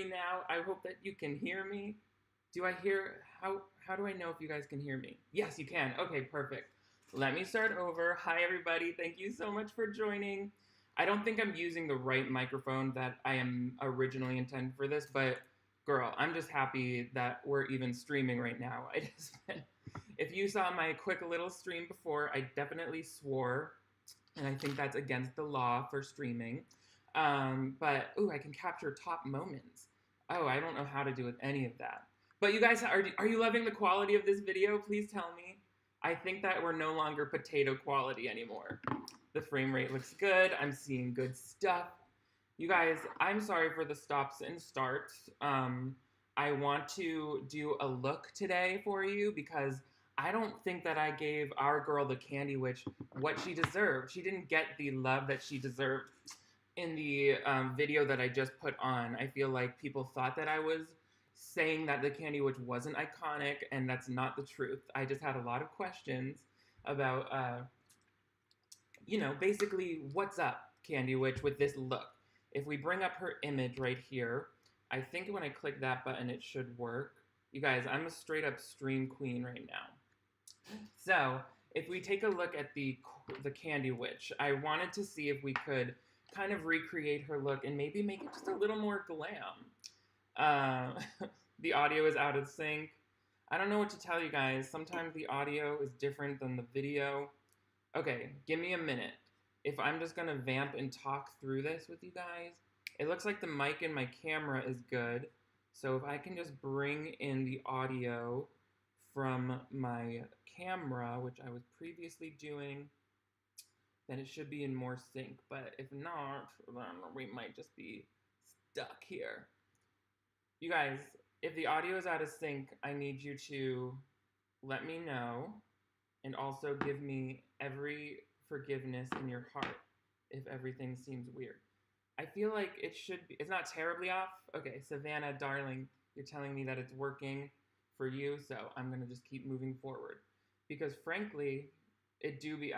now. I hope that you can hear me. Do I hear, how do I know if you guys can hear me? Yes, you can. Okay, perfect. Let me start over. Hi, everybody. Thank you so much for joining. I don't think I'm using the right microphone that I am originally intended for this, but girl, I'm just happy that we're even streaming right now. If you saw my quick little stream before, I definitely swore, and I think that's against the law for streaming. But, ooh, I can capture top moments. Oh, I don't know how to do with any of that. But you guys, are you loving the quality of this video? Please tell me. I think that we're no longer potato quality anymore. The frame rate looks good. I'm seeing good stuff. You guys, I'm sorry for the stops and starts. I want to do a look today for you because I don't think that I gave our girl, the Candy Witch, what she deserved. She didn't get the love that she deserved in the video that I just put on. I feel like people thought that I was saying that the Candy Witch wasn't iconic, and that's not the truth. I just had a lot of questions about, basically, what's up, Candy Witch, with this look? If we bring up her image right here, I think when I click that button, it should work. You guys, I'm a straight up stream queen right now. So, if we take a look at the Candy Witch, I wanted to see if we could kind of recreate her look and maybe make it just a little more glam. The audio is out of sync. I don't know what to tell you guys. Sometimes the audio is different than the video. Okay, give me a minute. If I'm just gonna vamp and talk through this with you guys, it looks like the mic in my camera is good. So if I can just bring in the audio from my camera, which I was previously doing, then it should be in more sync. But if not, then we might just be stuck here. You guys, if the audio is out of sync, I need you to let me know and also give me every forgiveness in your heart if everything seems weird. I feel like it should be, it's not terribly off. Okay, Savannah, darling, you're telling me that it's working for you, so I'm gonna just keep moving forward. Because frankly, it do be,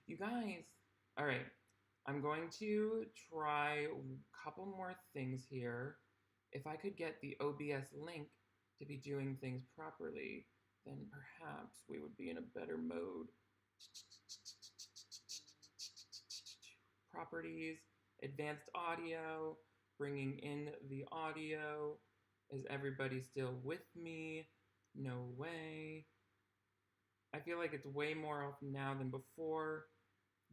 you guys, all right, I'm going to try a couple more things here. If I could get the OBS link to be doing things properly, then perhaps we would be in a better mode. Properties, advanced audio, bringing in the audio. Is everybody still with me? No way. I feel like it's way more off now than before.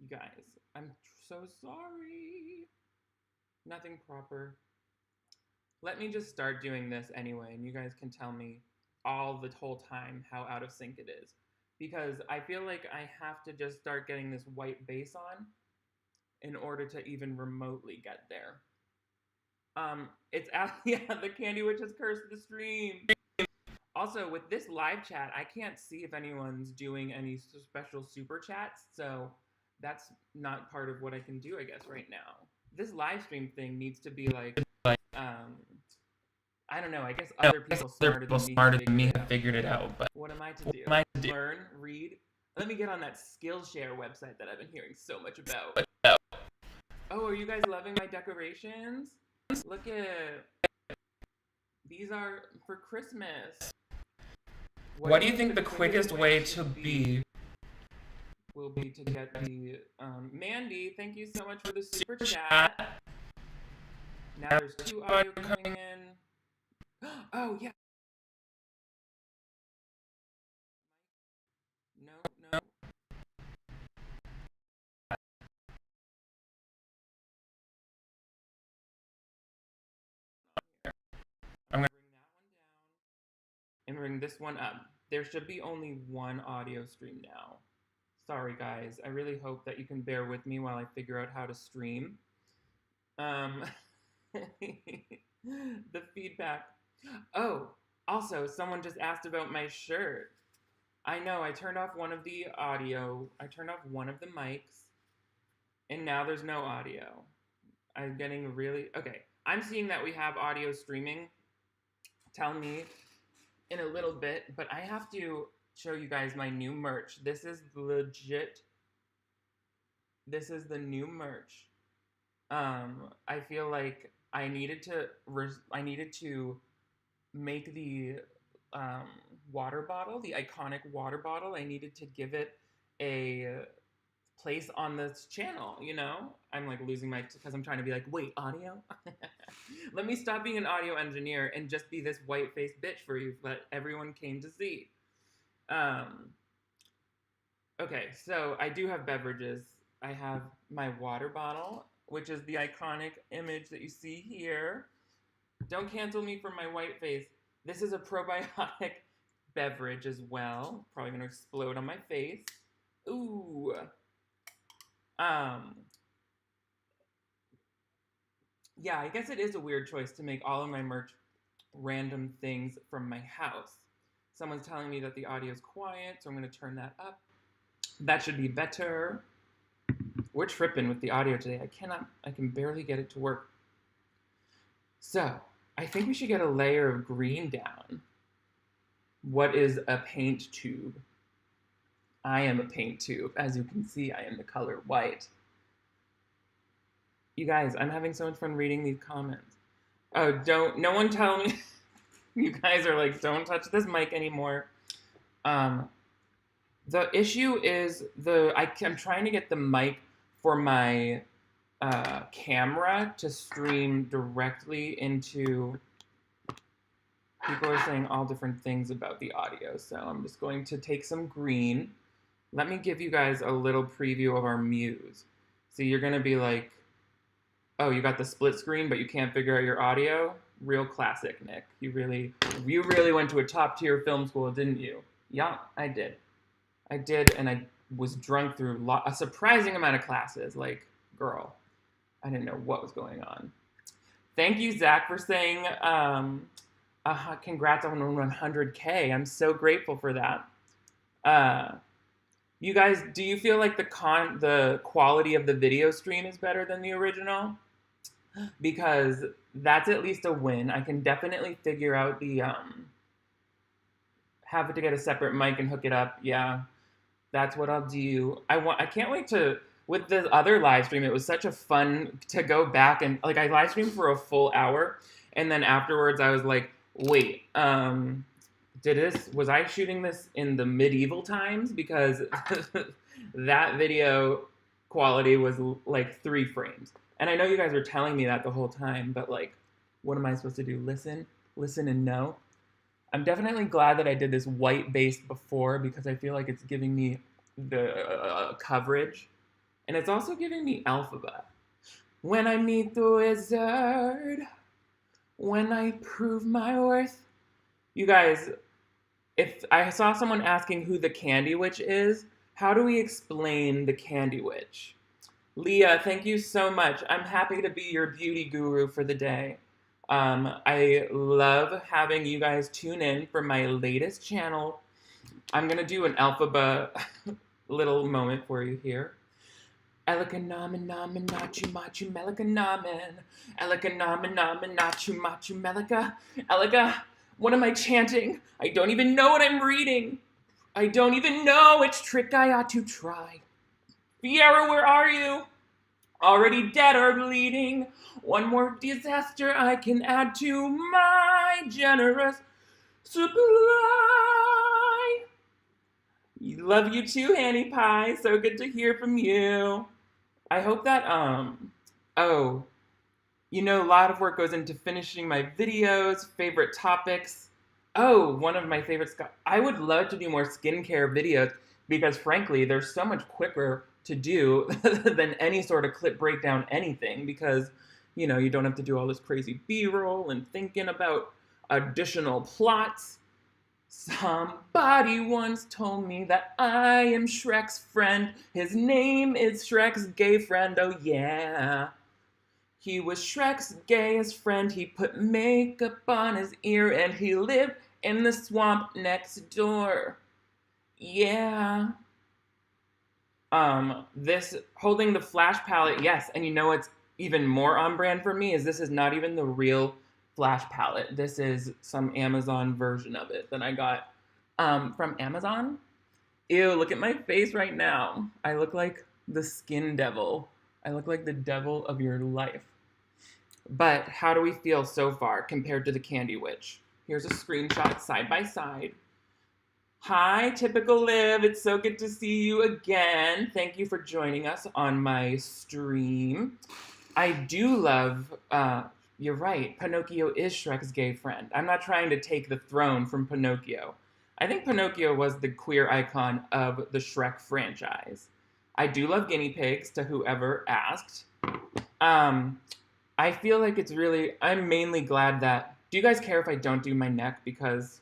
You guys, I'm so sorry. Nothing proper. Let me just start doing this anyway, and you guys can tell me all the whole time how out of sync it is. Because I feel like I have to just start getting this white base on in order to even remotely get there. Yeah, the Candy Witch has cursed the stream. Also, with this live chat, I can't see if anyone's doing any special super chats, so that's not part of what I can do, I guess, right now. This live stream thing needs to be like, I don't know, I guess other people smarter than me have figured it out, but what am I to do? Learn, read? Let me get on that Skillshare website that I've been hearing so much about. Oh, are you guys loving my decorations? Look at, these are for Christmas. What do you think the quickest way to be will be to get the, Mandy, thank you so much for the super chat. Now there's 2 audio coming in. Oh, yeah. No. I'm going to bring that one down and bring this one up. There should be only 1 audio stream now. Sorry, guys. I really hope that you can bear with me while I figure out how to stream. The feedback. Oh, also, someone just asked about my shirt. I know, I turned off one of the audio. I turned off one of the mics. And now there's no audio. I'm getting really... Okay, I'm seeing that we have audio streaming. Tell me in a little bit, but I have to show you guys my new merch. This is legit. This is the new merch. I feel like I needed to make the water bottle, the iconic water bottle. I needed to give it a place on this channel, you know? I'm like losing my, because I'm trying to be like, wait, audio? Let me stop being an audio engineer and just be this white-faced bitch for you that everyone came to see. Okay, so I do have beverages. I have my water bottle, which is the iconic image that you see here. Don't cancel me for my white face. This is a probiotic beverage as well. Probably gonna explode on my face. Ooh. Yeah, I guess it is a weird choice to make all of my merch random things from my house. Someone's telling me that the audio is quiet, so I'm gonna turn that up. That should be better. We're tripping with the audio today. I can barely get it to work. So, I think we should get a layer of green down. What is a paint tube? I am a paint tube. As you can see, I am the color white. You guys, I'm having so much fun reading these comments. Oh, no one tell me. You guys are like, don't touch this mic anymore. The issue is I'm trying to get the mic for my camera to stream directly into. People are saying all different things about the audio, so I'm just going to take some green. Let me give you guys a little preview of our muse. So you're gonna be like, oh, you got the split screen, but you can't figure out your audio? Real classic, Nick. You really went to a top tier film school, didn't you? Yeah, I did. And I was drunk through a surprising amount of classes. Like, girl, I didn't know what was going on. Thank you, Zach, for saying congrats on 100K. I'm so grateful for that. You guys, do you feel like the quality of the video stream is better than the original? Because that's at least a win. I can definitely figure out the have to get a separate mic and hook it up. Yeah, that's what I'll do. I can't wait to, with the other live stream, it was such a fun to go back and, like, I live streamed for a full hour, and then afterwards I was like, wait, was I shooting this in the medieval times? Because that video quality was like 3 frames. And I know you guys were telling me that the whole time, but like, what am I supposed to do? Listen and know? I'm definitely glad that I did this white base before, because I feel like it's giving me the coverage. And it's also giving me alphabet. When I meet the wizard, when I prove my worth. You guys, if I saw someone asking who the Candy Witch is, how do we explain the Candy Witch? Leah, thank you so much. I'm happy to be your beauty guru for the day. I love having you guys tune in for my latest channel. I'm going to do an alphabet little moment for you here. Elikanamen namen nachu machu melikanamen. Elikanamen namen nachu machu melika. Elika, what am I chanting? I don't even know what I'm reading. I don't even know which trick I ought to try. Fiera, where are you? Already dead or bleeding. One more disaster I can add to my generous supply. Love you too, Hanny Pie. So good to hear from you. I hope that, a lot of work goes into finishing my videos, favorite topics. Oh, one of my favorites. I would love to do more skincare videos, because frankly, they're so much quicker to do than any sort of clip breakdown anything, because, you don't have to do all this crazy B-roll and thinking about additional plots. Somebody once told me that I am Shrek's friend. His name is Shrek's gay friend, oh yeah. He was Shrek's gayest friend. He put makeup on his ear and he lived in the swamp next door. Yeah. This holding the Flash palette, yes, and you know what's even more on brand for me is this is not even the real Flash palette. This is some Amazon version of it that I got from Amazon. Ew, look at my face right now. I look like the skin devil. I look like the devil of your life. But how do we feel so far compared to the Candy Witch? Here's a screenshot side by side. Hi, Typical Liv. It's so good to see you again. Thank you for joining us on my stream. I do love, you're right, Pinocchio is Shrek's gay friend. I'm not trying to take the throne from Pinocchio. I think Pinocchio was the queer icon of the Shrek franchise. I do love guinea pigs, to whoever asked. I feel like I'm mainly glad that, do you guys care if I don't do my neck? Because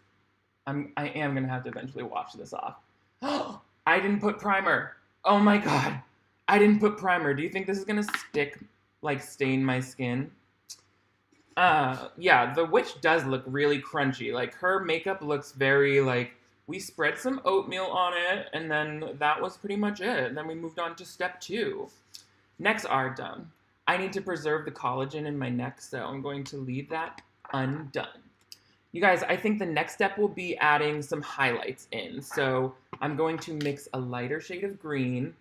I am going to have to eventually wash this off. I didn't put primer. Oh my god. I didn't put primer. Do you think this is going to stain my skin? Yeah, the witch does look really crunchy. Like, her makeup looks very, we spread some oatmeal on it, and then that was pretty much it. And then we moved on to step 2. Necks are done. I need to preserve the collagen in my neck, so I'm going to leave that undone. You guys, I think the next step will be adding some highlights in. So I'm going to mix a lighter shade of green.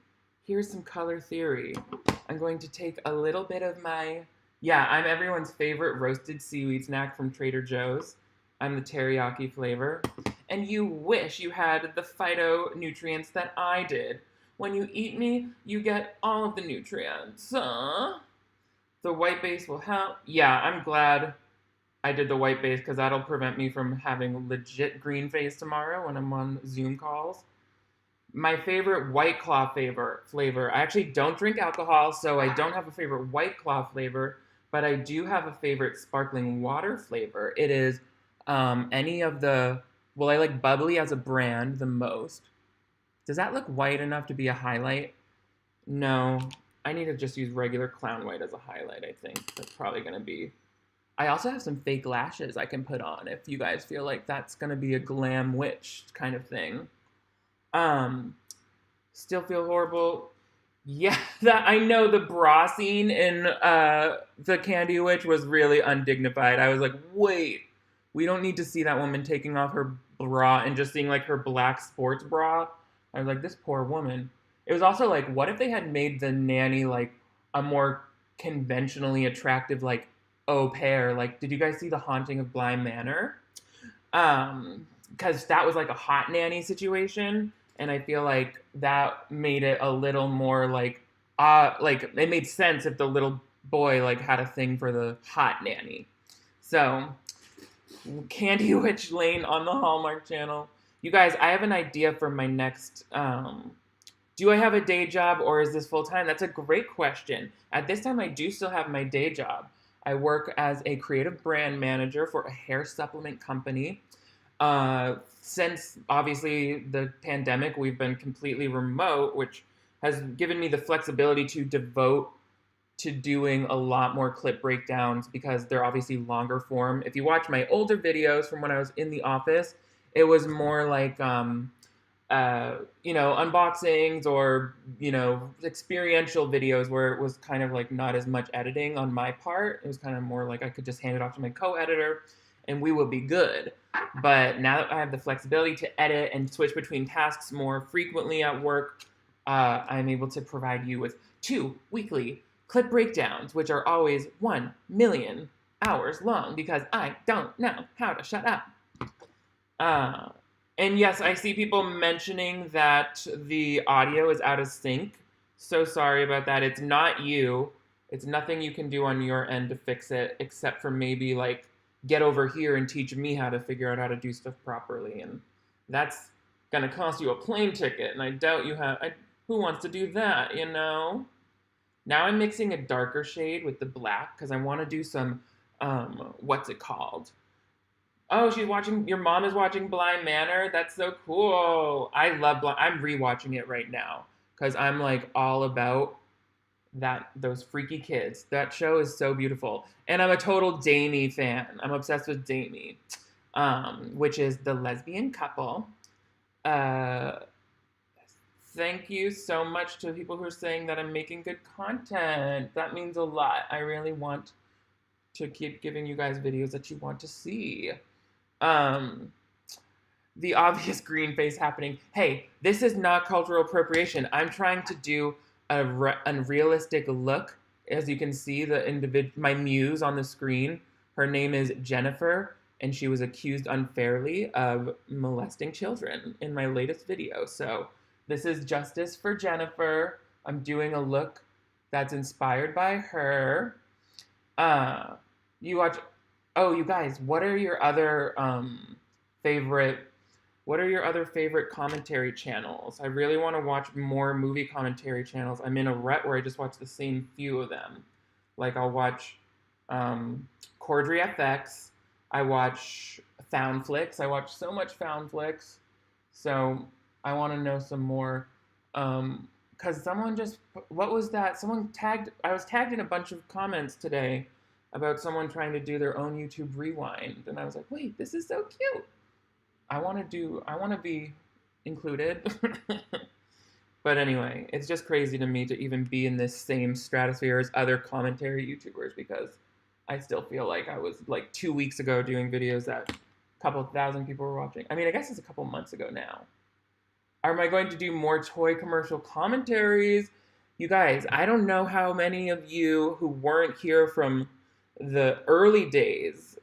Here's some color theory. I'm going to take a little bit of I'm everyone's favorite roasted seaweed snack from Trader Joe's. I'm the teriyaki flavor. And you wish you had the phytonutrients that I did. When you eat me, you get all of the nutrients. The white base will help. Yeah, I'm glad I did the white base because that'll prevent me from having legit green face tomorrow when I'm on Zoom calls. My favorite White Claw flavor. I actually don't drink alcohol, so I don't have a favorite White Claw flavor, but I do have a favorite sparkling water flavor. It is any of the, I like Bubbly as a brand the most. Does that look white enough to be a highlight? No. I need to just use regular Clown White as a highlight, I think. That's probably going to be... I also have some fake lashes I can put on if you guys feel like that's going to be a glam witch kind of thing. Still feel horrible. Yeah, I know the bra scene in the Candy Witch was really undignified. I was like, wait, we don't need to see that woman taking off her bra and just seeing like her black sports bra. I was like, this poor woman. It was also like, what if they had made the nanny like a more conventionally attractive like au pair? Like, did you guys see The Haunting of Bly Manor? Because that was like a hot nanny situation, and I feel like that made it a little more like it made sense if the little boy like had a thing for the hot nanny. So, Candy Witch Lane on the Hallmark Channel. You guys, I have an idea for my next. Do I have a day job or is this full time? That's a great question. At this time, I do still have my day job. I work as a creative brand manager for a hair supplement company. Since obviously the pandemic, we've been completely remote, which has given me the flexibility to devote to doing a lot more clip breakdowns because they're obviously longer form. If you watch my older videos from when I was in the office, it was more like, unboxings or, experiential videos where it was kind of like not as much editing on my part. It was kind of more like I could just hand it off to my co-editor and we will be good. But now that I have the flexibility to edit and switch between tasks more frequently at work, I'm able to provide you with 2 weekly clip breakdowns, which are always 1 million hours long because I don't know how to shut up. And yes, I see people mentioning that the audio is out of sync. So sorry about that. It's not you. It's nothing you can do on your end to fix it, except for maybe like get over here and teach me how to figure out how to do stuff properly. And that's gonna cost you a plane ticket. And I doubt you have, who wants to do that, Now I'm mixing a darker shade with the black because I want to do some, what's it called? Oh, your mom is watching Bly Manor? That's so cool. I love I'm rewatching it right now because I'm like all about those freaky kids. That show is so beautiful. And I'm a total Damie fan. I'm obsessed with Damie, which is the lesbian couple. Thank you so much to people who are saying that I'm making good content. That means a lot. I really want to keep giving you guys videos that you want to see. The obvious green face happening. Hey, this is not cultural appropriation. I'm trying to do a realistic look as you can see, my muse on the screen, her name is Jennifer, and she was accused unfairly of molesting children in my latest video. So this is justice for Jennifer. I'm doing a look that's inspired by her. You watch. Oh, you guys, what are your other favorite? What are your other favorite commentary channels? I really want to watch more movie commentary channels. I'm in a rut where I just watch the same few of them. Like I'll watch Cordry FX. I watch Found Flicks. I watch so much Found Flicks. So I want to know some more. Because someone just, what was that? Someone tagged, I was tagged in a bunch of comments today about someone trying to do their own YouTube rewind. And I was like, wait, this is so cute. I want to be included. But anyway, it's just crazy to me to even be in this same stratosphere as other commentary YouTubers, because I still feel like I was like 2 weeks ago doing videos that a couple thousand people were watching. I mean, I guess it's a couple months ago now. Am I going to do more toy commercial commentaries? You guys, I don't know how many of you who weren't here from the early days.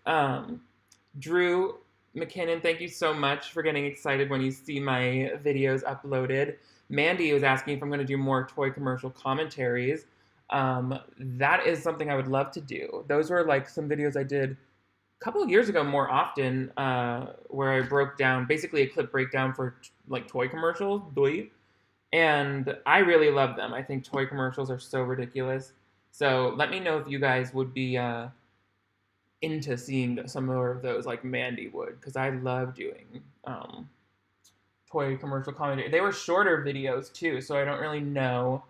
Drew McKinnon, thank you so much for getting excited when you see my videos uploaded. Mandy was asking if I'm going to do more toy commercial commentaries. That is something I would love to do. Those were like some videos I did a couple of years ago more often, where I broke down, basically a clip breakdown for like toy commercials, and I really love them. I think toy commercials are so ridiculous. So let me know if you guys would be into seeing some more of those like Mandy would, because I love doing toy commercial commentary. They were shorter videos too, so I don't really know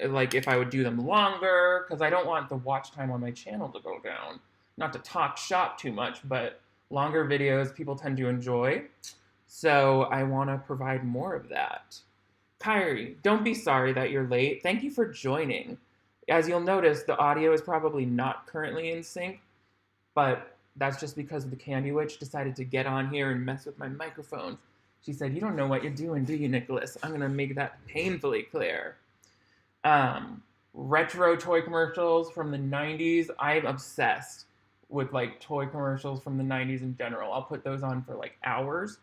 like if I would do them longer, because I don't want the watch time on my channel to go down. Not to talk shop too much, but longer videos people tend to enjoy. So I want to provide more of that. Kyrie, don't be sorry that you're late. Thank you for joining. As you'll notice, the audio is probably not currently in sync, but that's just because the Candy Witch decided to get on here and mess with my microphone. She said, "You don't know what you're doing, do you, Nicholas? I'm going to make that painfully clear." Retro toy commercials from the 90s. I'm obsessed with like toy commercials from the 90s in general. I'll put those on for like hours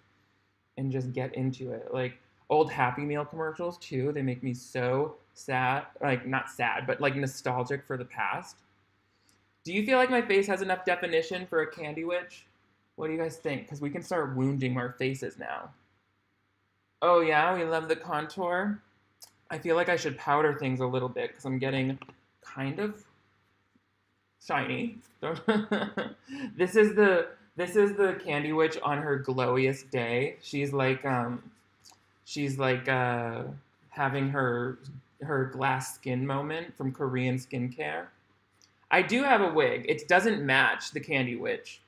and just get into it. Like old Happy Meal commercials too. They make me so sad. Like not sad, but like nostalgic for the past. Do you feel like my face has enough definition for a Candy Witch? What do you guys think? Because we can start wounding our faces now. Oh yeah, we love the contour. I feel like I should powder things a little bit because I'm getting kind of shiny. This is the Candy Witch on her glowiest day. She's like having her glass skin moment from Korean skincare. I do have a wig. It doesn't match the Candy Witch,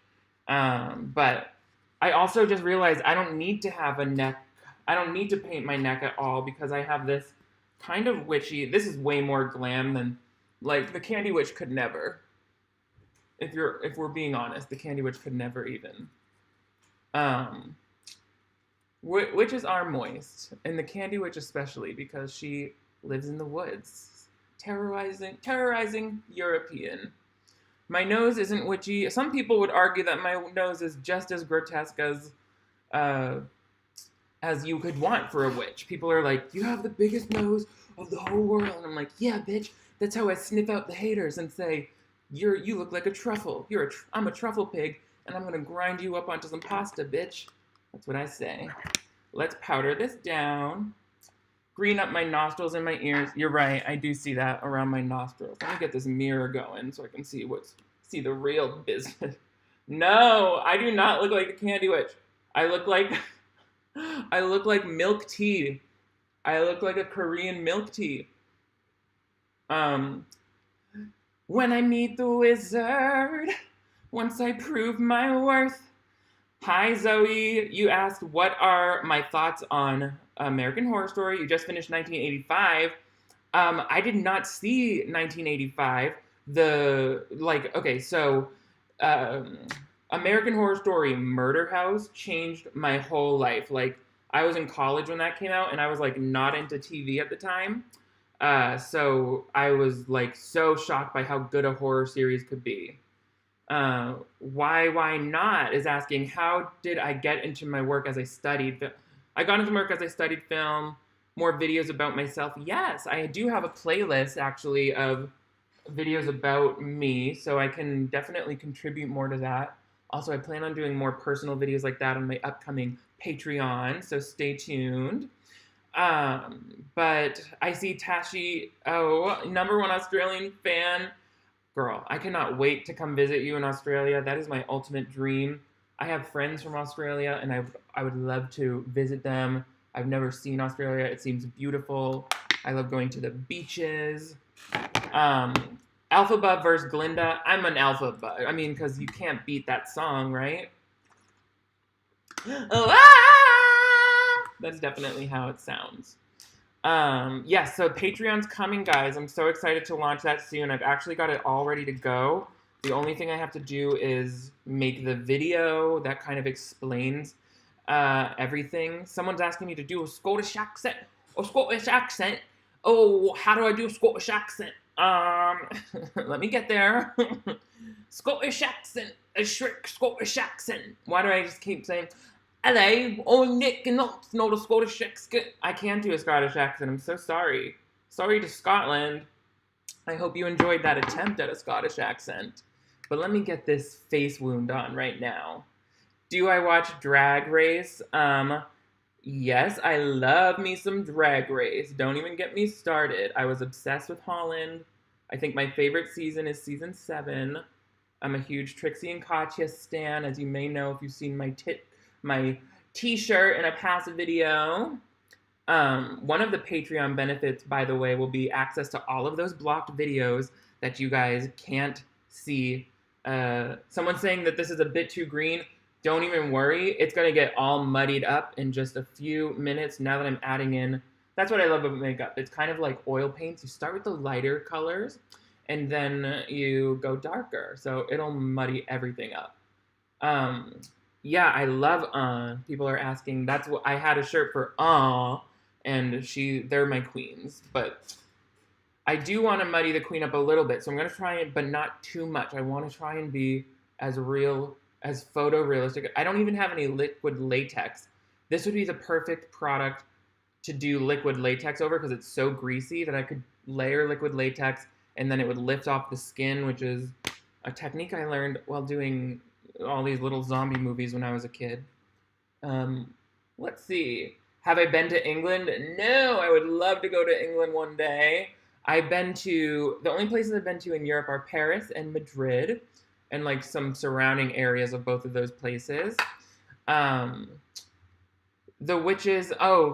but I also just realized I don't need to have a neck. I don't need to paint my neck at all because I have this kind of witchy. This is way more glam than like the Candy Witch could never. If we're being honest, the Candy Witch could never even. Witches are moist, and the Candy Witch especially because she lives in the woods, terrorizing European. My nose isn't witchy. Some people would argue that my nose is just as grotesque as you could want for a witch. People are like, "You have the biggest nose of the whole world," and I'm like, "Yeah, bitch. That's how I sniff out the haters and say, you look like a truffle. I'm a truffle pig, and I'm gonna grind you up onto some pasta, bitch." That's what I say. Let's powder this down. Green up my nostrils and my ears. You're right. I do see that around my nostrils. Let me get this mirror going so I can see the real business. No, I do not look like the Candy Witch. I look like milk tea. I look like a Korean milk tea. When I meet the wizard, once I prove my worth. Hi, Zoe. You asked what are my thoughts on American Horror Story. You just finished 1985. I did not see 1985. American Horror Story Murder House changed my whole life. Like, I was in college when that came out, and I was, like, not into TV at the time. So I was like so shocked by how good a horror series could be. Why not is asking, how did I get into my work as I studied? I got into work as I studied film, more videos about myself. Yes, I do have a playlist actually of videos about me, so I can definitely contribute more to that. Also, I plan on doing more personal videos like that on my upcoming Patreon, so stay tuned. But I see Tashi, #1 Australian fan. Girl, I cannot wait to come visit you in Australia. That is my ultimate dream. I have friends from Australia, and I would love to visit them. I've never seen Australia. It seems beautiful. I love going to the beaches. Alphabet versus Glinda. I'm an Alphabet. I mean, because you can't beat that song, right? Oh, ah! That's definitely how it sounds. Yes, so Patreon's coming, guys. I'm so excited to launch that soon. I've actually got it all ready to go. The only thing I have to do is make the video that kind of explains everything. Someone's asking me to do a Scottish accent. A Scottish accent? Oh, how do I do a Scottish accent? Let me get there. Scottish accent. A shriek Scottish accent. Why do I just keep saying... Hello, I'm Nick, and that's not a Scottish accent. I can't do a Scottish accent. I'm so sorry. Sorry to Scotland. I hope you enjoyed that attempt at a Scottish accent. But let me get this face wound on right now. Do I watch Drag Race? Yes, I love me some Drag Race. Don't even get me started. I was obsessed with Holland. I think my favorite season is season 7. I'm a huge Trixie and Katya stan, as you may know if you've seen my t-shirt in a past video. One of the Patreon benefits, by the way, will be access to all of those blocked videos that you guys can't see. Someone's saying that this is a bit too green. Don't even worry. It's going to get all muddied up in just a few minutes now that I'm adding in. That's what I love about makeup. It's kind of like oil paints. You start with the lighter colors, and then you go darker. So it'll muddy everything up. Yeah, I love people are asking. That's what I had a shirt for and they're my queens. But I do want to muddy the queen up a little bit, so I'm gonna try it, but not too much. I want to try and be as real, as photorealistic. I don't even have any liquid latex. This would be the perfect product to do liquid latex over because it's so greasy that I could layer liquid latex and then it would lift off the skin, which is a technique I learned while doing all these little zombie movies when I was a kid. Let's see. Have I been to England? No, I would love to go to England one day. The only places I've been to in Europe are Paris and Madrid, and like some surrounding areas of both of those places. The witches,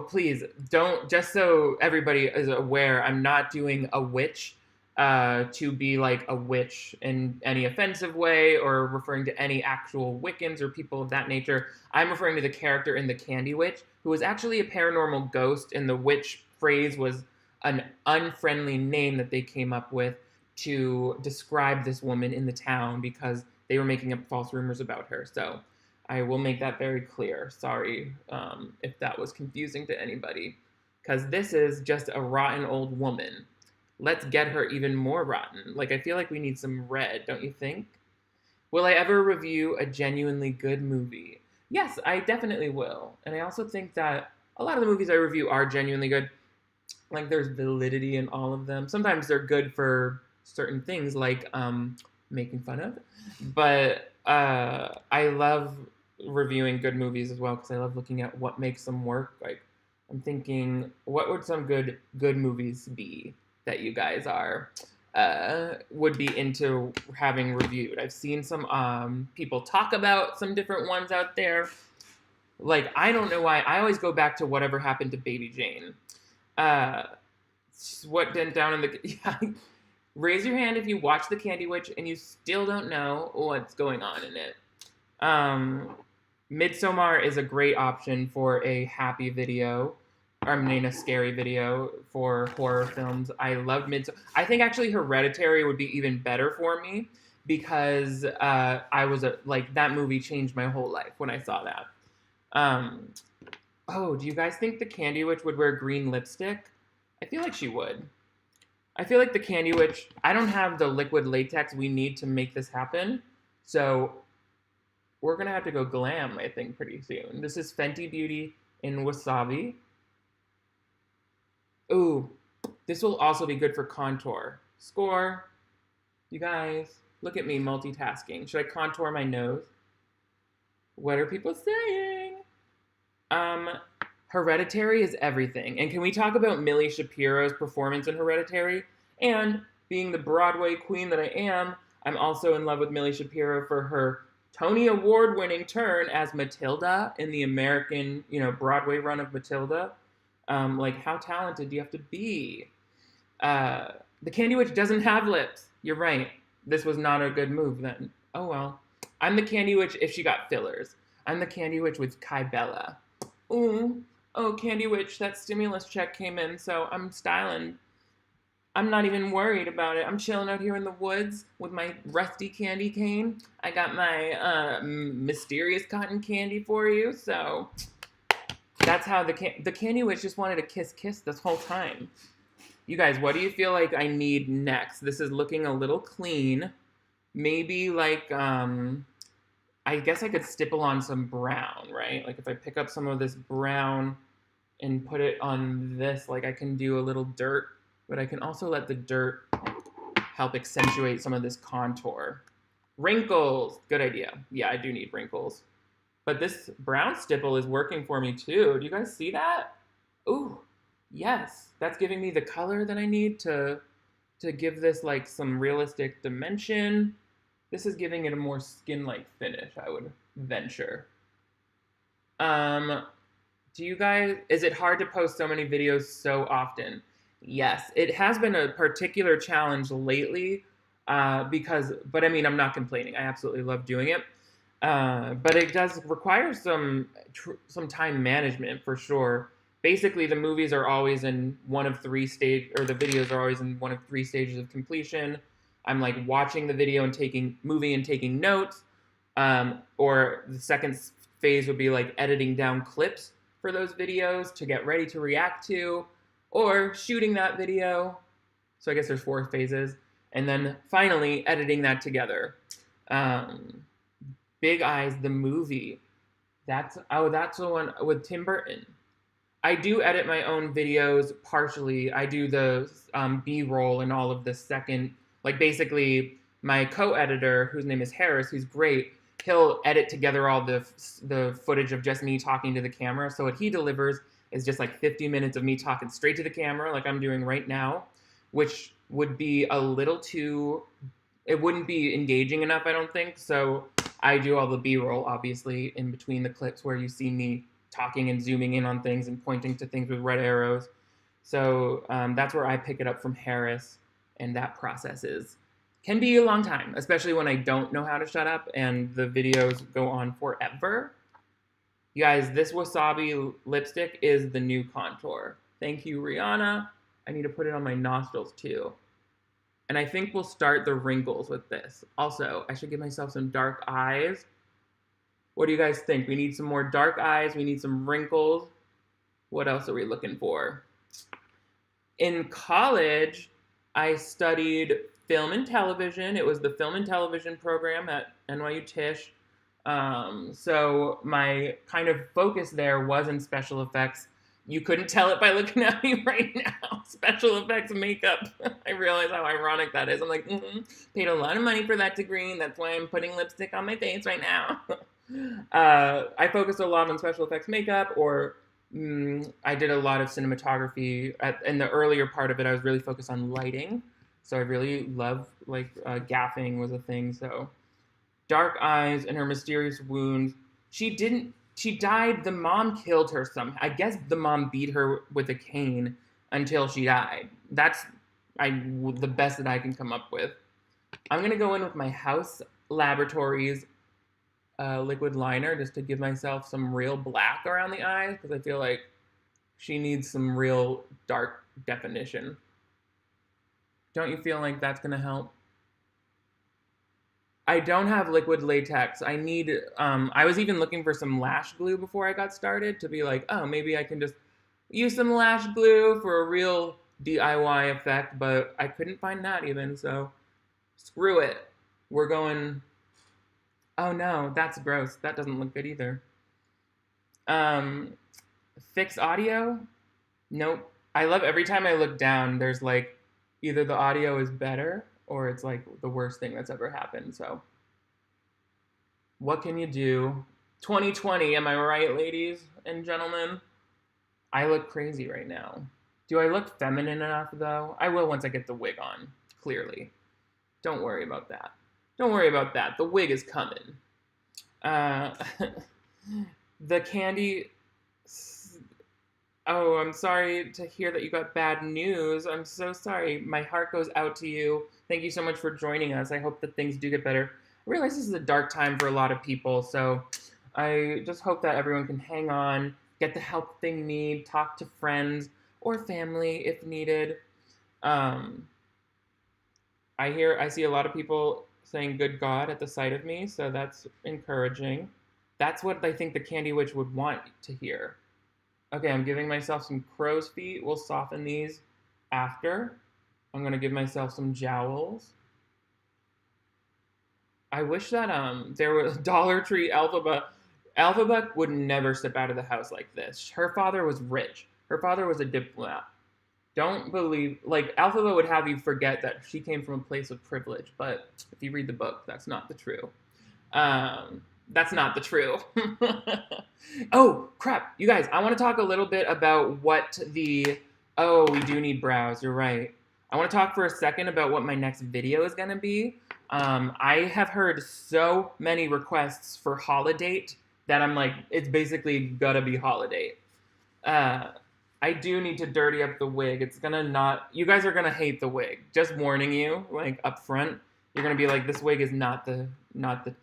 please, don't, just so everybody is aware, I'm not doing a witch to be like a witch in any offensive way or referring to any actual Wiccans or people of that nature. I'm referring to the character in The Candy Witch, who was actually a paranormal ghost, and the witch phrase was an unfriendly name that they came up with to describe this woman in the town because they were making up false rumors about her. So I will make that very clear. Sorry if that was confusing to anybody, because this is just a rotten old woman. Let's get her even more rotten. Like, I feel like we need some red, don't you think? Will I ever review a genuinely good movie? Yes, I definitely will. And I also think that a lot of the movies I review are genuinely good. Like, there's validity in all of them. Sometimes they're good for certain things, like making fun of. But I love reviewing good movies as well, because I love looking at what makes them work. Like, I'm thinking, what would some good movies be that you guys would be into having reviewed? I've seen some people talk about some different ones out there. Like, I don't know why. I always go back to Whatever Happened to Baby Jane. What went down in the... Yeah. Raise your hand if you watch The Candy Witch and you still don't know what's going on in it. Midsommar is a great option for a happy video. I mean, a scary video for horror films. I love Midsommar. I think actually Hereditary would be even better for me because that movie changed my whole life when I saw that. Do you guys think the Candy Witch would wear green lipstick? I feel like she would. I feel like the Candy Witch, I don't have the liquid latex we need to make this happen. So we're going to have to go glam, I think, pretty soon. This is Fenty Beauty in Wasabi. Ooh, this will also be good for contour. Score. You guys, look at me multitasking. Should I contour my nose? What are people saying? Hereditary is everything. And can we talk about Millie Shapiro's performance in Hereditary? And being the Broadway queen that I am, I'm also in love with Millie Shapiro for her Tony Award-winning turn as Matilda in the American, Broadway run of Matilda. Like, how talented do you have to be? The Candy Witch doesn't have lips. You're right. This was not a good move then. Oh well. I'm the Candy Witch if she got fillers. I'm the Candy Witch with Kai Bella. Ooh. Oh, Candy Witch, that stimulus check came in, so I'm styling. I'm not even worried about it. I'm chilling out here in the woods with my rusty candy cane. I got my mysterious cotton candy for you, so that's how the Candy Witch just wanted to kiss this whole time. You guys, what do you feel like I need next? This is looking a little clean. Maybe like, I guess I could stipple on some brown, right? Like if I pick up some of this brown and put it on this, like I can do a little dirt, but I can also let the dirt help accentuate some of this contour. Wrinkles, good idea. Yeah, I do need wrinkles. But this brown stipple is working for me too. Do you guys see that? Ooh, yes. That's giving me the color that I need to give this like some realistic dimension. This is giving it a more skin-like finish, I would venture. Do you guys, is it hard to post so many videos so often? Yes, it has been a particular challenge lately but I mean, I'm not complaining. I absolutely love doing it. But it does require some time management for sure. Basically, the movies are always in one of three the videos are always in one of three stages of completion. I'm like watching the video and taking notes. Or the second phase would be like editing down clips for those videos to get ready to react to, or shooting that video. So I guess there's 4 phases. And then finally editing that together. Big Eyes, the movie. That's the one with Tim Burton. I do edit my own videos partially. I do the B-roll and all of the second, like basically my co-editor, whose name is Harris, who's great, he'll edit together all the footage of just me talking to the camera. So what he delivers is just like 50 minutes of me talking straight to the camera like I'm doing right now, which would be a little too, it wouldn't be engaging enough, I don't think. So I do all the B-roll, obviously, in between the clips where you see me talking and zooming in on things and pointing to things with red arrows. So that's where I pick it up from Harris, and that process can be a long time, especially when I don't know how to shut up and the videos go on forever. You guys, this Wasabi lipstick is the new contour. Thank you, Rihanna. I need to put it on my nostrils too. And I think we'll start the wrinkles with this. Also, I should give myself some dark eyes. What do you guys think? We need some more dark eyes. We need some wrinkles. What else are we looking for? In college, I studied film and television. It was the film and television program at NYU Tisch. So my kind of focus there was in special effects. You couldn't tell it by looking at me right now. Special effects makeup. I realize how ironic that is. I'm like, paid a lot of money for that degree, and that's why I'm putting lipstick on my face right now. I focused a lot on special effects makeup, or I did a lot of cinematography. In the earlier part of it, I was really focused on lighting. So I really love, gaffing was a thing. So dark eyes and her mysterious wounds. She died, the mom killed her somehow. I guess the mom beat her with a cane until she died. That's the best that I can come up with. I'm going to go in with my House Laboratories liquid liner just to give myself some real black around the eyes, because I feel like she needs some real dark definition. Don't you feel like that's going to help? I don't have liquid latex. I need, I was even looking for some lash glue before I got started to be like, oh, maybe I can just use some lash glue for a real DIY effect, but I couldn't find that even, so screw it. We're going, oh no, that's gross. That doesn't look good either. Fix audio? Nope. I love every time I look down, there's like either the audio is better or it's like the worst thing that's ever happened. So what can you do? 2020, am I right, ladies and gentlemen? I look crazy right now. Do I look feminine enough, though? I will once I get the wig on, clearly. Don't worry about that. Don't worry about that. The wig is coming. The candy... Oh, I'm sorry to hear that you got bad news. I'm so sorry. My heart goes out to you. Thank you so much for joining us. I hope that things do get better. I realize this is a dark time for a lot of people, so I just hope that everyone can hang on, get the help they need, talk to friends or family if needed. I see a lot of people saying good God at the sight of me, so that's encouraging. That's what I think the Candy Witch would want to hear. Okay, I'm giving myself some crow's feet. We'll soften these after. I'm going to give myself some jowls. I wish that there was Dollar Tree Alphaba. Alphaba would never step out of the house like this. Her father was rich. Her father was a diplomat. Don't believe, like, Alphaba would have you forget that she came from a place of privilege, but if you read the book, that's not the true. That's not the true. Oh, crap. You guys, I want to talk a little bit about what oh, we do need brows. You're right. I want to talk for a second about what my next video is going to be. I have heard so many requests for holiday that I'm like, it's basically gotta be holiday. I do need to dirty up the wig. It's gonna not, you guys are gonna hate the wig. Just warning you, like up front, you're gonna be like, this wig is not the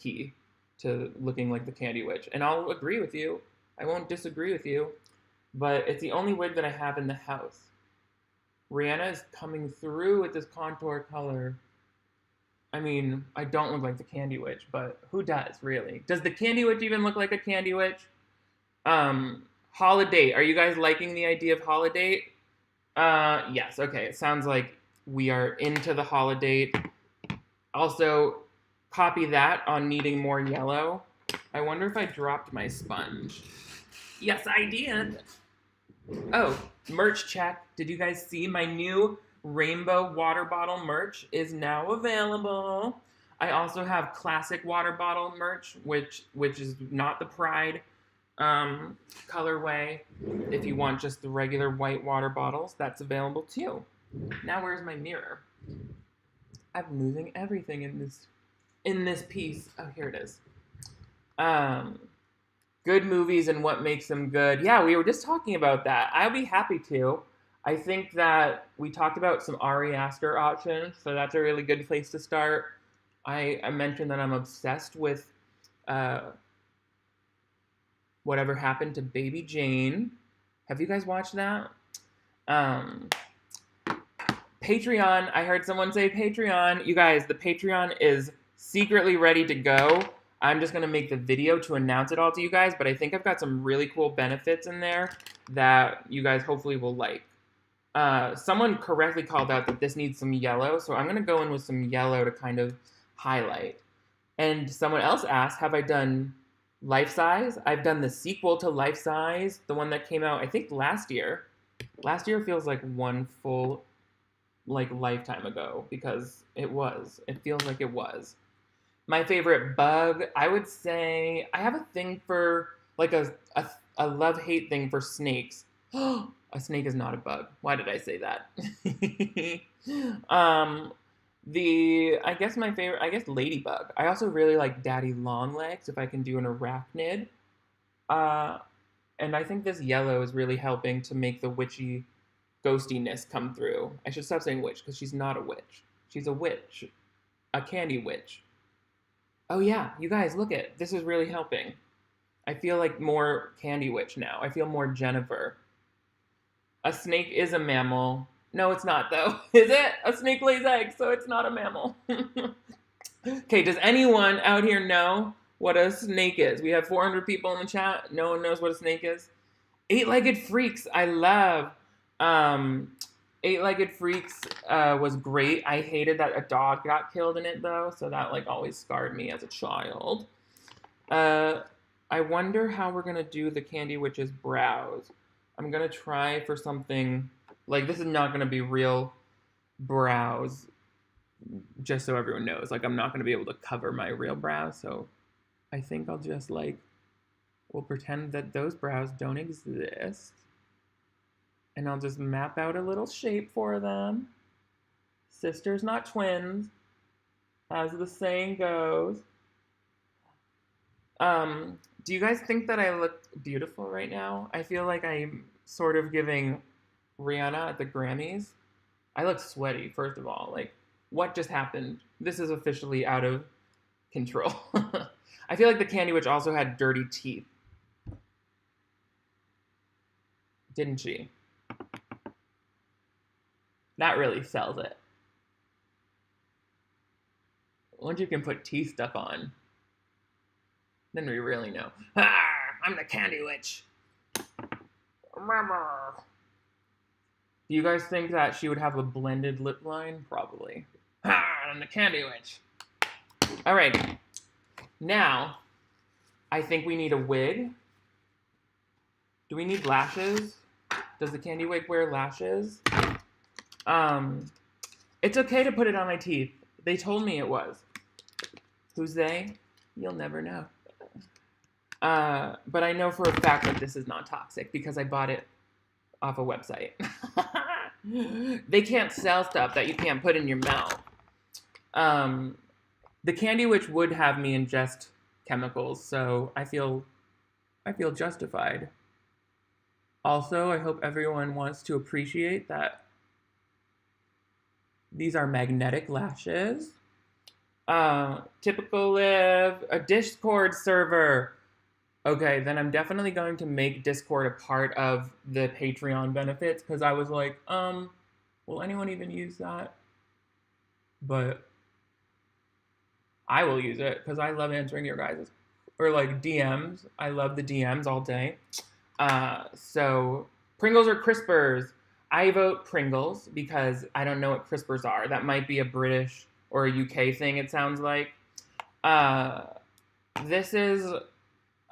key to looking like the Candy Witch. And I'll agree with you. I won't disagree with you. But it's the only wig that I have in the house. Rihanna is coming through with this contour color. I mean, I don't look like the Candy Witch, but who does, really? Does the Candy Witch even look like a Candy Witch? Holiday. Are you guys liking the idea of holiday? Yes, okay. It sounds like we are into the holiday. Also, copy that on needing more yellow. I wonder if I dropped my sponge. Yes, I did. Oh, merch check. Did you guys see my new rainbow water bottle merch is now available? I also have classic water bottle merch, which is not the Pride colorway. If you want just the regular white water bottles, that's available too. Now where's my mirror? I'm losing everything in this piece. Oh, here it is. Good movies and what makes them good. Yeah, we were just talking about that. I'll be happy to. I think that we talked about some Ari Aster options, so that's a really good place to start. I mentioned that I'm obsessed with Whatever Happened to Baby Jane. Have you guys watched that? Patreon. I heard someone say Patreon. You guys, the Patreon is secretly ready to go. I'm just going to make the video to announce it all to you guys, but I think I've got some really cool benefits in there that you guys hopefully will like. Someone correctly called out that this needs some yellow, so I'm going to go in with some yellow to kind of highlight. And someone else asked, have I done Life Size? I've done the sequel to Life Size, the one that came out, I think, last year. Last year feels like one full, lifetime ago, because it was. It feels like it was. My favorite bug, I would say, I have a thing for, a love-hate thing for snakes. A snake is not a bug. Why did I say that? I guess ladybug. I also really like daddy long legs, if I can do an arachnid. And I think this yellow is really helping to make the witchy ghostiness come through. I should stop saying witch, because she's not a witch. She's a witch. A candy witch. Oh yeah, you guys, look it. This is really helping. I feel like more Candy Witch now. I feel more Jennifer. A snake is a mammal. No, it's not, though. Is it? A snake lays eggs, so it's not a mammal. Okay, does anyone out here know what a snake is? We have 400 people in the chat. No one knows what a snake is. Eight-legged freaks, I love. Eight-Legged Freaks was great. I hated that a dog got killed in it, though, so that, like, always scarred me as a child. I wonder how we're going to do the Candy Witch's brows. I'm going to try for something, like, this is not going to be real brows, just so everyone knows. Like, I'm not going to be able to cover my real brows, so I think I'll just, like, we'll pretend that those brows don't exist. And I'll just map out a little shape for them. Sisters, not twins, as the saying goes. Do you guys think that I look beautiful right now? I feel like I'm sort of giving Rihanna at the Grammys. I look sweaty, first of all. Like, what just happened? This is officially out of control. I feel like the Candy Witch also had dirty teeth. Didn't she? That really sells it. Once you can put teeth stuff on, then we really know. Ah, I'm the Candy Witch. Do you guys think that she would have a blended lip line? Probably. Ah, I'm the Candy Witch. All right. Now, I think we need a wig. Do we need lashes? Does the Candy Wig wear lashes? It's okay to put it on my teeth. They told me it was. Who's they? You'll never know. But I know for a fact that this is not toxic because I bought it off a website. They can't sell stuff that you can't put in your mouth. The Candy Witch would have me ingest chemicals, so I feel justified. Also, I hope everyone wants to appreciate that these are magnetic lashes. Typical live, a Discord server. Okay, then I'm definitely going to make Discord a part of the Patreon benefits because I was like, will anyone even use that? But I will use it because I love answering your guys' or like DMs. I love the DMs all day. So Pringles or Crispers? I vote Pringles because I don't know what Crispers are. That might be a British or a UK thing, it sounds like. This is,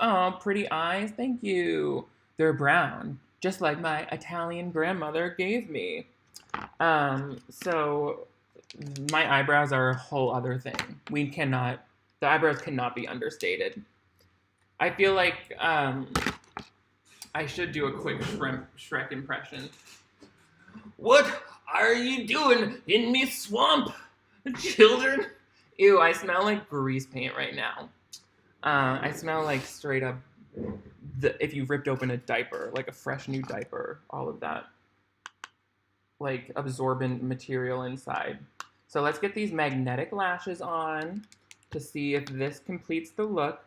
oh, pretty eyes. Thank you. They're brown, just like my Italian grandmother gave me. So my eyebrows are a whole other thing. The eyebrows cannot be understated. I feel like I should do a quick Shrek impression. What are you doing in me swamp, children? Ew, I smell like grease paint right now. I smell like straight up, if you ripped open a diaper, like a fresh new diaper, all of that, like absorbent material inside. So let's get these magnetic lashes on to see if this completes the look.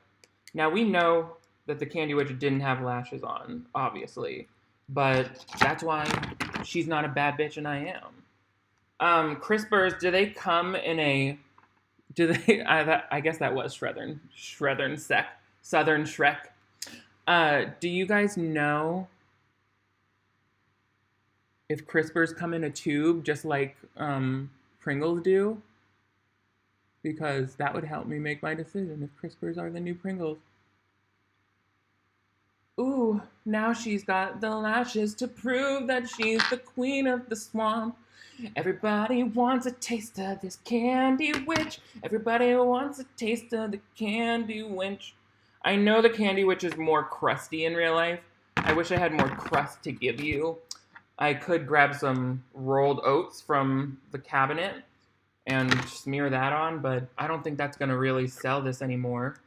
Now we know that the Candy Witch didn't have lashes on, obviously, but that's why she's not a bad bitch and I am. Crispers, do they come in a... I guess that was Southern Shrek. Do you guys know if Crispers come in a tube just like Pringles do? Because that would help me make my decision if Crispers are the new Pringles. Ooh, now she's got the lashes to prove that she's the queen of the swamp. Everybody wants a taste of this Candy Witch. Everybody wants a taste of the Candy Witch. I know the Candy Witch is more crusty in real life. I wish I had more crust to give you. I could grab some rolled oats from the cabinet and smear that on, but I don't think that's going to really sell this anymore.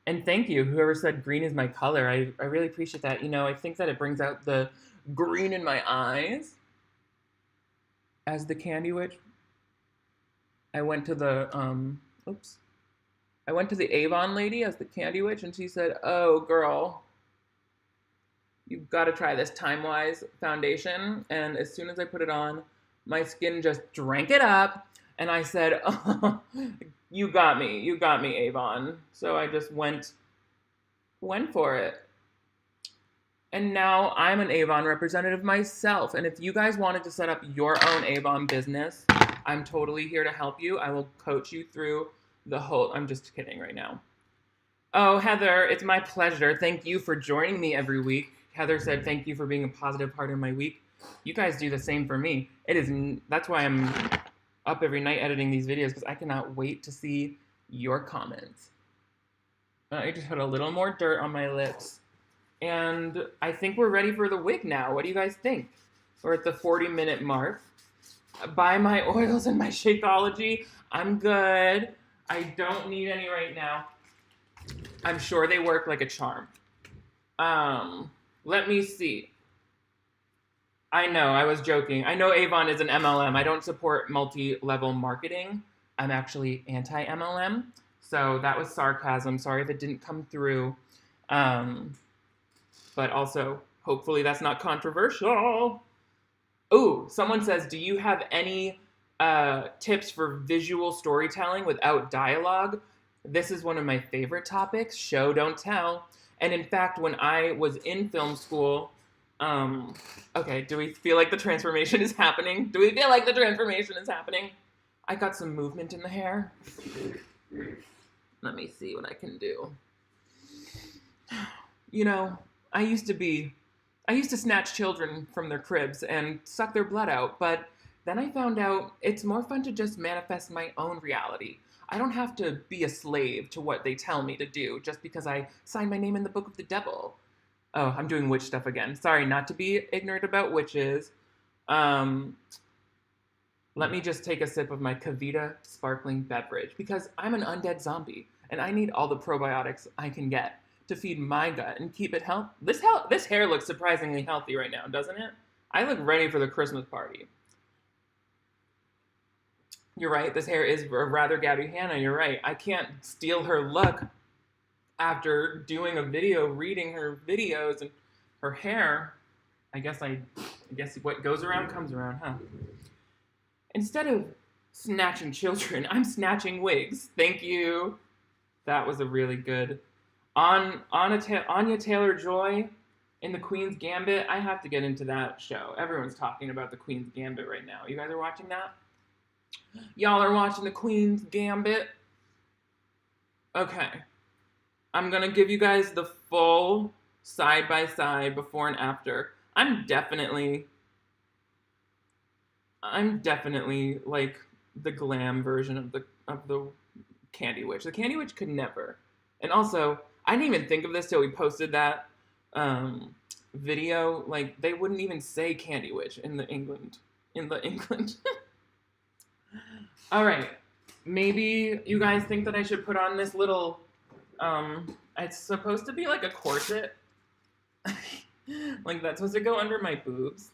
And thank you, whoever said green is my color. I really appreciate that. You know, I think that it brings out the green in my eyes. As the Candy Witch, I went to the Avon lady as the Candy Witch, and she said, "Oh, girl, you've got to try this Time-Wise foundation." And as soon as I put it on, my skin just drank it up, and I said, "Oh, you got me, Avon." So I just went for it. And now I'm an Avon representative myself. And if you guys wanted to set up your own Avon business, I'm totally here to help you. I will coach you through the whole... I'm just kidding right now. Oh, Heather, it's my pleasure. Thank you for joining me every week. Heather said thank you for being a positive part of my week. You guys do the same for me. That's why I'm up every night editing these videos, because I cannot wait to see your comments. I just put a little more dirt on my lips. And I think we're ready for the wig now. What do you guys think? We're at the 40-minute mark. Buy my oils and my Shakeology. I'm good. I don't need any right now. I'm sure they work like a charm. Let me see. I know, I was joking. I know Avon is an MLM. I don't support multi-level marketing. I'm actually anti-MLM. So that was sarcasm. Sorry if it didn't come through. But also, hopefully that's not controversial. Ooh, someone says, do you have any tips for visual storytelling without dialogue? This is one of my favorite topics, show, don't tell. And in fact, when I was in film school, okay, do we feel like the transformation is happening? Do we feel like the transformation is happening? I got some movement in the hair. Let me see what I can do. You know, I used to snatch children from their cribs and suck their blood out, but then I found out it's more fun to just manifest my own reality. I don't have to be a slave to what they tell me to do just because I signed my name in the book of the devil. Oh, I'm doing witch stuff again. Sorry, not to be ignorant about witches. Let me just take a sip of my Kavita sparkling beverage because I'm an undead zombie and I need all the probiotics I can get to feed my gut and keep it healthy. This hair looks surprisingly healthy right now, doesn't it? I look ready for the Christmas party. You're right, this hair is rather Gabby Hanna, you're right. I can't steal her look after doing a video, reading her videos and her hair. I guess what goes around comes around, huh? Instead of snatching children, I'm snatching wigs. Thank you. That was a really good... Anya Taylor-Joy in The Queen's Gambit. I have to get into that show. Everyone's talking about The Queen's Gambit right now. You guys are watching that? Y'all are watching The Queen's Gambit? Okay. I'm going to give you guys the full side-by-side before and after. I'm definitely like the glam version of the Candy Witch. The Candy Witch could never. And also, I didn't even think of this till we posted that video. Like, they wouldn't even say Candy Witch in the England. All right. Maybe you guys think that I should put on this little, it's supposed to be like a corset. Like, that's supposed to go under my boobs,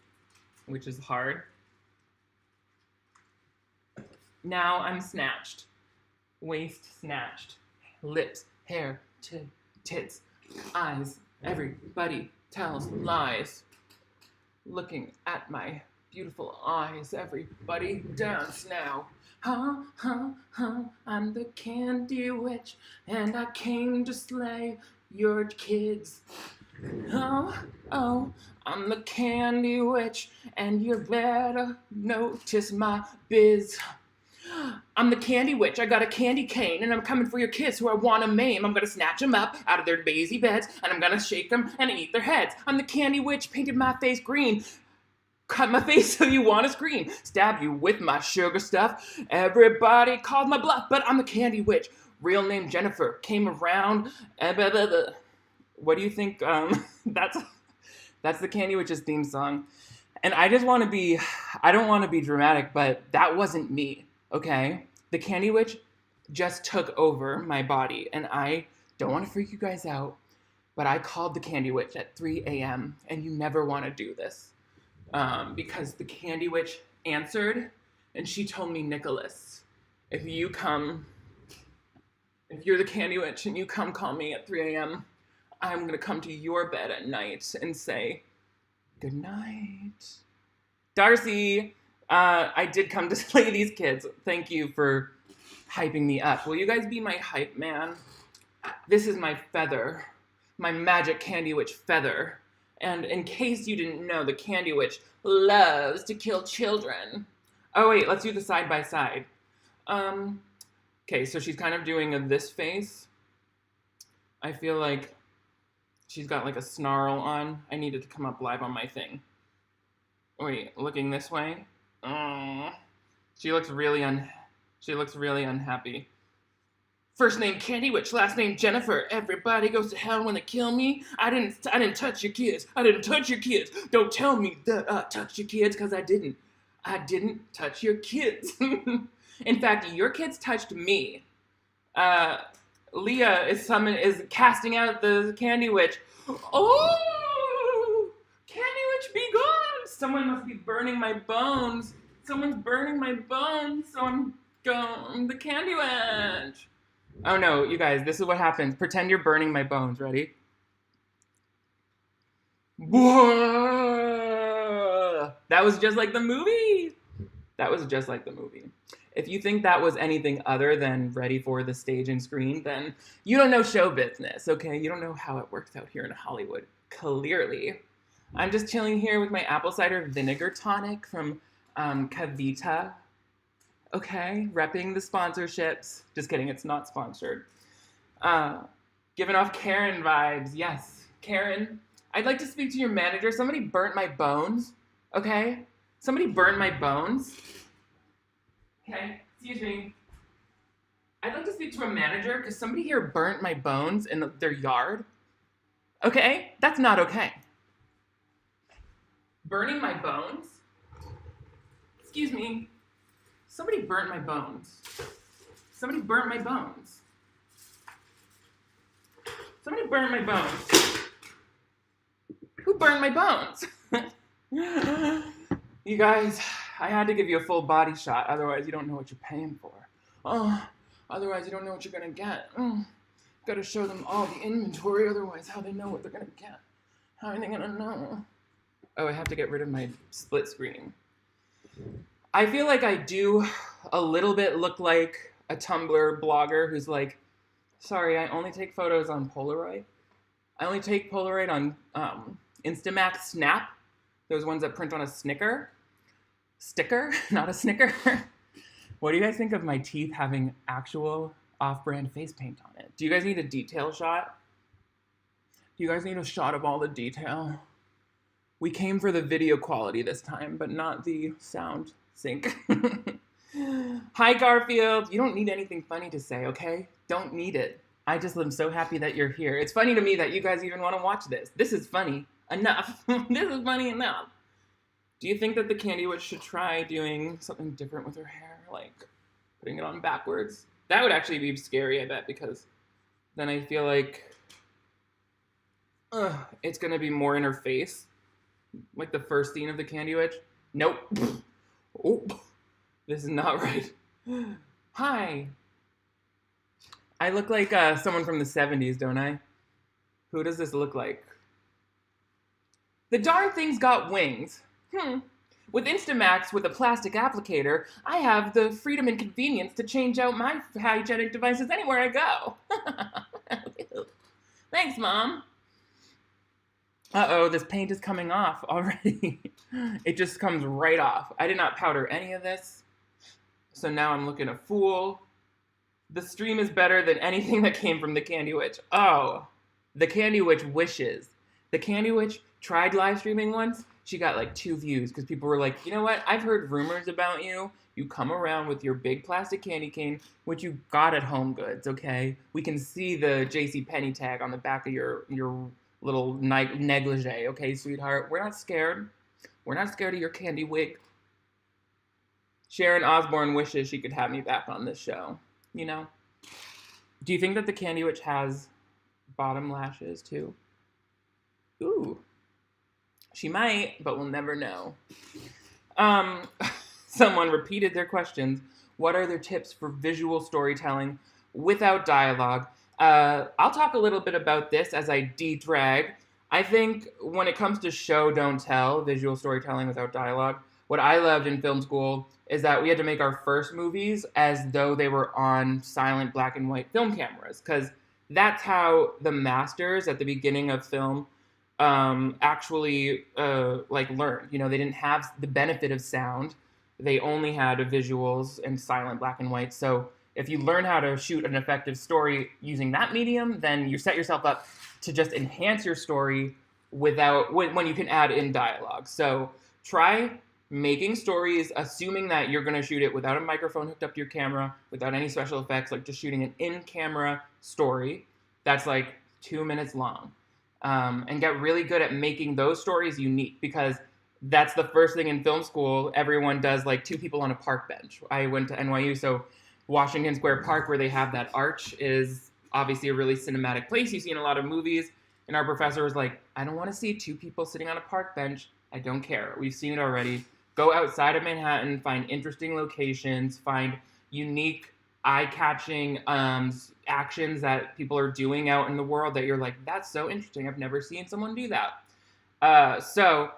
which is hard. Now I'm snatched. Waist snatched. Lips, hair, tits, eyes. Everybody tells lies. Looking at my beautiful eyes. Everybody dance now. Huh, huh, huh, I'm the Candy Witch, and I came to slay your kids. Oh, oh, I'm the Candy Witch, and you better notice my biz. I'm the Candy Witch, I got a candy cane, and I'm coming for your kids who I want to maim. I'm going to snatch them up out of their lazy beds, and I'm going to shake them and eat their heads. I'm the Candy Witch, painted my face green. Cut my face so you want to scream. Stab you with my sugar stuff. Everybody called my bluff, but I'm the Candy Witch. Real name Jennifer. Came around. What do you think? That's the Candy Witch's theme song. And I don't want to be dramatic, but that wasn't me, okay? The Candy Witch just took over my body, and I don't want to freak you guys out, but I called the Candy Witch at 3 a.m., and you never want to do this. Because the Candy Witch answered, and she told me, Nicholas, if you're the Candy Witch and you come call me at 3 a.m., I'm going to come to your bed at night and say, good night. Darcy, I did come to slay these kids. Thank you for hyping me up. Will you guys be my hype man? This is my feather, my magic Candy Witch feather. And in case you didn't know, the Candy Witch loves to kill children. Oh wait, let's do the side by side. Okay, so she's kind of doing this face. I feel like she's got like a snarl on. I needed to come up live on my thing. Wait, looking this way. She looks really unhappy. First name Candy Witch, last name Jennifer. Everybody goes to hell when they kill me. I didn't touch your kids. I didn't touch your kids. Don't tell me that I touched your kids, because I didn't. I didn't touch your kids. In fact, your kids touched me. Leah is casting out the Candy Witch. Oh! Candy Witch, be gone! Someone must be burning my bones. Someone's burning my bones, so I'm going the Candy Witch. Oh no, you guys, this is what happens. Pretend you're burning my bones. Ready? Whoa! That was just like the movie. That was just like the movie. If you think that was anything other than ready for the stage and screen, then you don't know show business, okay? You don't know how it works out here in Hollywood, clearly. I'm just chilling here with my apple cider vinegar tonic from Kavita. Okay, repping the sponsorships. Just kidding, it's not sponsored. Giving off Karen vibes. Yes, Karen, I'd like to speak to your manager. Somebody burnt my bones, okay? Somebody burned my bones. Okay, excuse me. I'd like to speak to a manager because somebody here burnt my bones in their yard. Okay, that's not okay. Burning my bones? Excuse me. Somebody burnt my bones. Somebody burnt my bones. Somebody burnt my bones. Who burned my bones? You guys, I had to give you a full body shot, otherwise you don't know what you're paying for. Oh, otherwise you don't know what you're gonna get. Gotta show them all the inventory, otherwise how they know what they're gonna get? How are they gonna know? Oh, I have to get rid of my split screen. I feel like I do a little bit look like a Tumblr blogger who's like, sorry, I only take photos on Polaroid. I only take Polaroid on Instamax Snap. Those ones that print on a sticker, not a snicker. What do you guys think of my teeth having actual off-brand face paint on it? Do you guys need a detail shot? Do you guys need a shot of all the detail? We came for the video quality this time, but not the sound sync. Hi, Garfield. You don't need anything funny to say, okay? Don't need it. I just am so happy that you're here. It's funny to me that you guys even want to watch this. This is funny enough. This is funny enough. Do you think that the Candy Witch should try doing something different with her hair? Like putting it on backwards? That would actually be scary, I bet, because then I feel like it's going to be more in her face. Like the first scene of the Candy Witch. Nope. Oh, this is not right. Hi. I look like someone from the 70s, don't I? Who does this look like? The darn thing's got wings. With Instamax with a plastic applicator, I have the freedom and convenience to change out my hygienic devices anywhere I go. Thanks, Mom. Uh-oh, this paint is coming off already. It just comes right off. I did not powder any of this. So now I'm looking a fool. The stream is better than anything that came from the Candy Witch. Oh, the Candy Witch wishes. The Candy Witch tried live streaming once. She got like 2 views because people were like, you know what? I've heard rumors about you. You come around with your big plastic candy cane, which you got at Home Goods, okay? We can see the JCPenney tag on the back of your little negligee, okay, sweetheart? We're not scared. We're not scared of your candy wig. Sharon Osbourne wishes she could have me back on this show, you know? Do you think that the Candy Witch has bottom lashes, too? Ooh. She might, but we'll never know. Someone repeated their questions. What are their tips for visual storytelling without dialogue? I'll talk a little bit about this as I de-drag. I think when it comes to show, don't tell, visual storytelling without dialogue, what I loved in film school is that we had to make our first movies as though they were on silent black and white film cameras, because that's how the masters at the beginning of film actually like learned. You know, they didn't have the benefit of sound. They only had visuals and silent black and white. So if you learn how to shoot an effective story using that medium, then you set yourself up to just enhance your story without when you can add in dialogue. So try making stories, assuming that you're going to shoot it without a microphone hooked up to your camera, without any special effects, like just shooting an in-camera story that's like 2 minutes long. And get really good at making those stories unique, because that's the first thing in film school. Everyone does like two people on a park bench. I went to NYU, so Washington Square Park, where they have that arch, is obviously a really cinematic place. You see in a lot of movies. And our professor was like, I don't want to see two people sitting on a park bench. I don't care. We've seen it already. Go outside of Manhattan, find interesting locations, find unique, eye-catching actions that people are doing out in the world that you're like, that's so interesting. I've never seen someone do that. So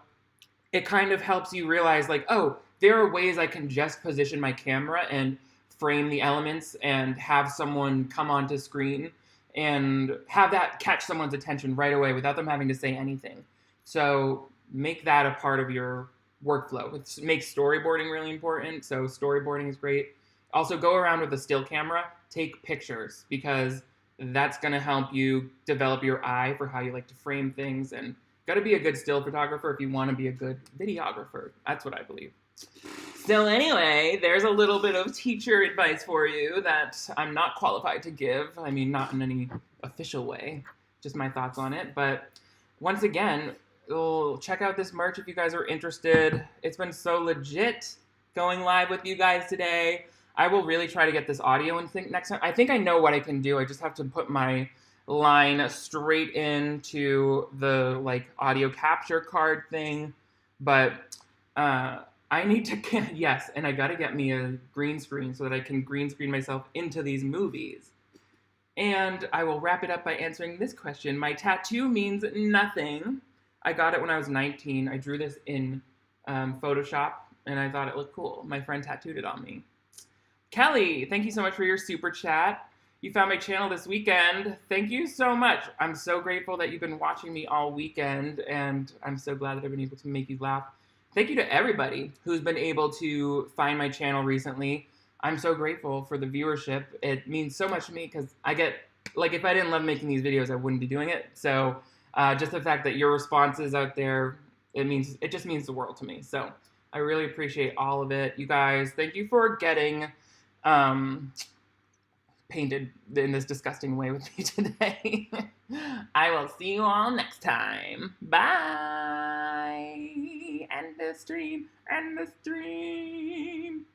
it kind of helps you realize, like, oh, there are ways I can just position my camera and frame the elements and have someone come onto screen and have that catch someone's attention right away without them having to say anything. So make that a part of your workflow. It makes storyboarding really important. So storyboarding is great. Also, go around with a still camera, take pictures, because that's going to help you develop your eye for how you like to frame things. And got to be a good still photographer if you want to be a good videographer. That's what I believe. So anyway, there's a little bit of teacher advice for you that I'm not qualified to give. I mean, not in any official way, just my thoughts on it. But once again, check out this merch if you guys are interested. It's been so legit going live with you guys today. I will really try to get this audio in sync next time. I think I know what I can do. I just have to put my line straight into the like audio capture card thing. But I need to yes, and I gotta get me a green screen so that I can green screen myself into these movies. And I will wrap it up by answering this question. My tattoo means nothing. I got it when I was 19. I drew this in Photoshop, and I thought it looked cool. My friend tattooed it on me. Kelly, thank you so much for your super chat. You found my channel this weekend. Thank you so much. I'm so grateful that you've been watching me all weekend, and I'm so glad that I've been able to make you laugh. Thank you to everybody who's been able to find my channel recently. I'm so grateful for the viewership. It means so much to me because I get, like, if I didn't love making these videos, I wouldn't be doing it. So just the fact that your responses out there, it just means the world to me. So I really appreciate all of it. You guys, thank you for getting painted in this disgusting way with me today. I will see you all next time. Bye. End the stream. End the stream.